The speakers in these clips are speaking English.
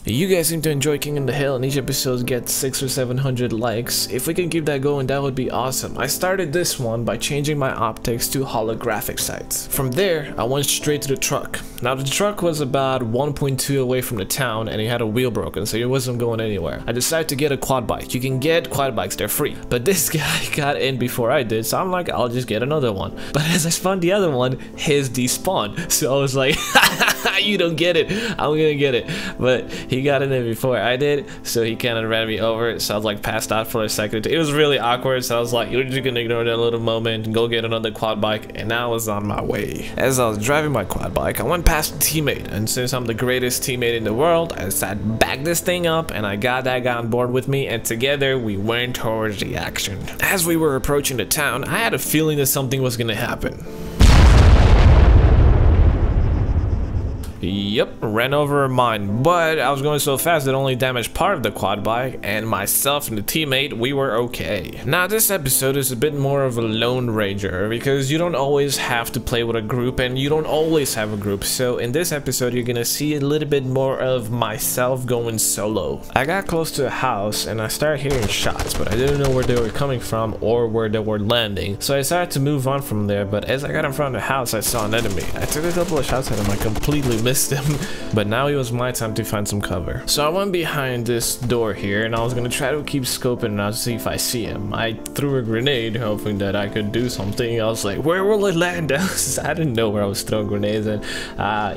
You guys seem to enjoy King in the Hill and each episode gets 600 or 700 likes. If we can keep that going, that would be awesome. I started this one by changing my optics to holographic sights. From there, I went straight to the truck. Now the truck was about 1.2 away from the town and it had a wheel broken, so it wasn't going anywhere. I decided to get a quad bike. You can get quad bikes, they're free. But this guy got in before I did, so I'm like, I'll just get another one. But as I spawned the other one, his despawned. So I was like, you don't get it, I'm gonna get it. But he got in there before I did, so he kind of ran me over. So I was like passed out for a second. It was really awkward, so I was like, you're just gonna ignore that little moment and go get another quad bike, and I was on my way. As I was driving my quad bike, I went past a teammate, and since I'm the greatest teammate in the world, I decided to back this thing up and I got that guy on board with me, and together we went towards the action. As we were approaching the town, I had a feeling that something was gonna happen. Yep, ran over a mine, but I was going so fast that only damaged part of the quad bike, and myself and the teammate, we were okay. Now this episode is a bit more of a lone ranger because you don't always have to play with a group and you don't always have a group, so in this episode you're gonna see a little bit more of myself going solo. I got close to a house and I started hearing shots, but I didn't know where they were coming from or where they were landing, so I decided to move on from there. But as I got in front of the house, I saw an enemy. I took a couple of shots at him, I completely missed him, but now it was my time to find some cover. So I went behind this door here and I was gonna try to keep scoping out to see if I see him. I threw a grenade hoping that I could do something. I was like, where will it land? I didn't know where I was throwing grenades, and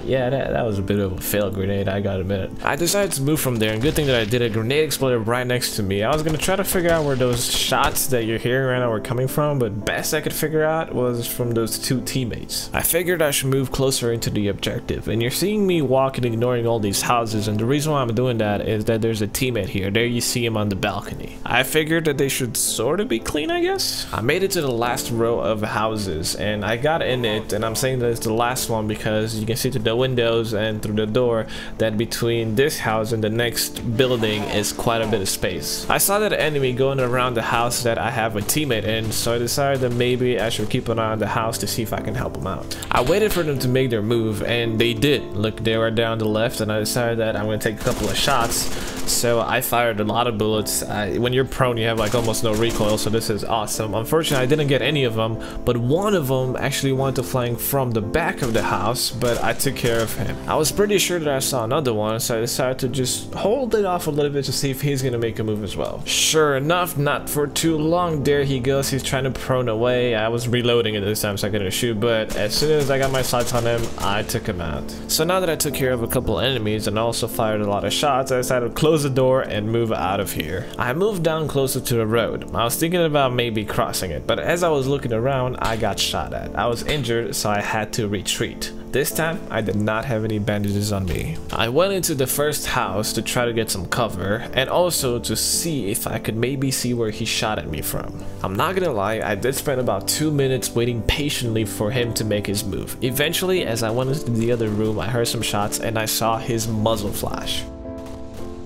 yeah, that was a bit of a failed grenade, I gotta admit it. I decided to move from there, and good thing that I did. A grenade exploded right next to me. I was gonna try to figure out where those shots that you're hearing right now were coming from, but best I could figure out was from those two teammates. I figured I should move closer into the objective, and you're seeing me walking, ignoring all these houses, and the reason why I'm doing that is that there's a teammate here. There you see him on the balcony. I figured that they should sort of be clean, I guess. I made it to the last row of houses and I got in it, and I'm saying that it's the last one because you can see through the windows and through the door that between this house and the next building is quite a bit of space. I saw that enemy going around the house that I have a teammate in, so I decided that maybe I should keep an eye on the house to see if I can help them out. I waited for them to make their move, and they did. Look, they were down the left, and I decided that I'm going to take a couple of shots, so I fired a lot of bullets. When you're prone, you have like almost no recoil, so this is awesome. Unfortunately, I didn't get any of them, but one of them actually wanted to flank from the back of the house, but I took care of him. I was pretty sure that I saw another one, so I decided to just hold it off a little bit to see if he's going to make a move as well. Sure enough, not for too long, there he goes. He's trying to prone away. I was reloading at this time so I couldn't shoot, but as soon as I got my sights on him, I took him out. So now that I took care of a couple enemies and also fired a lot of shots, I decided to close the door and move out of here. I moved down closer to the road. I was thinking about maybe crossing it, but as I was looking around, I got shot at. I was injured, so I had to retreat. This time, I did not have any bandages on me. I went into the first house to try to get some cover and also to see if I could maybe see where he shot at me from. I'm not gonna lie, I did spend about 2 minutes waiting patiently for him to make his move. Eventually, as I went into the other room, I heard some shots and I saw his muzzle flash.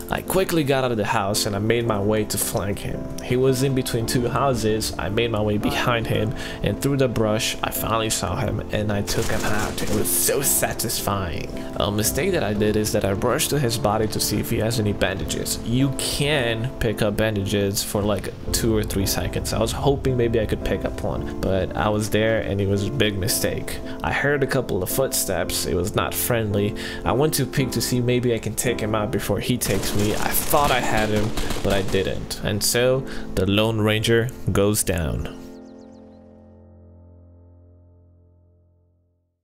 I quickly got out of the house and I made my way to flank him. He was in between two houses. I made my way behind him, and through the brush I finally saw him and I took him out. It was so satisfying. A mistake that I did is that I rushed to his body to see if he has any bandages. You can pick up bandages for like 2 or 3 seconds. I was hoping maybe I could pick up one, but I was there and it was a big mistake. I heard a couple of footsteps. It was not friendly. I went to peek to see maybe I can take him out before he takes me. I thought I had him, but I didn't, and so the Lone Ranger goes down.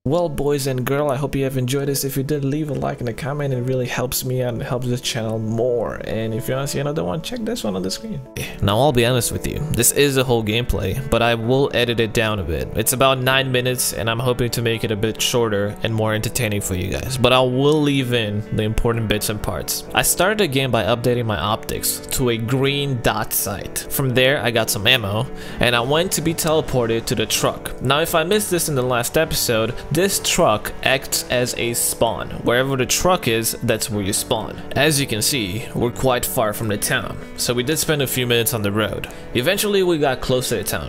Well, boys and girl, I hope you have enjoyed this. If you did, leave a like and a comment. It really helps me out and helps the channel more. And if you want to see another one, check this one on the screen. Now, I'll be honest with you. This is a whole gameplay, but I will edit it down a bit. It's about 9 minutes, and I'm hoping to make it a bit shorter and more entertaining for you guys. But I will leave in the important bits and parts. I started the game by updating my optics to a green dot sight. From there, I got some ammo, and I went to be teleported to the truck. Now, if I missed this in the last episode, this truck acts as a spawn. Wherever the truck is, that's where you spawn. As you can see, we're quite far from the town, so we did spend a few minutes on the road. Eventually, we got close to the town.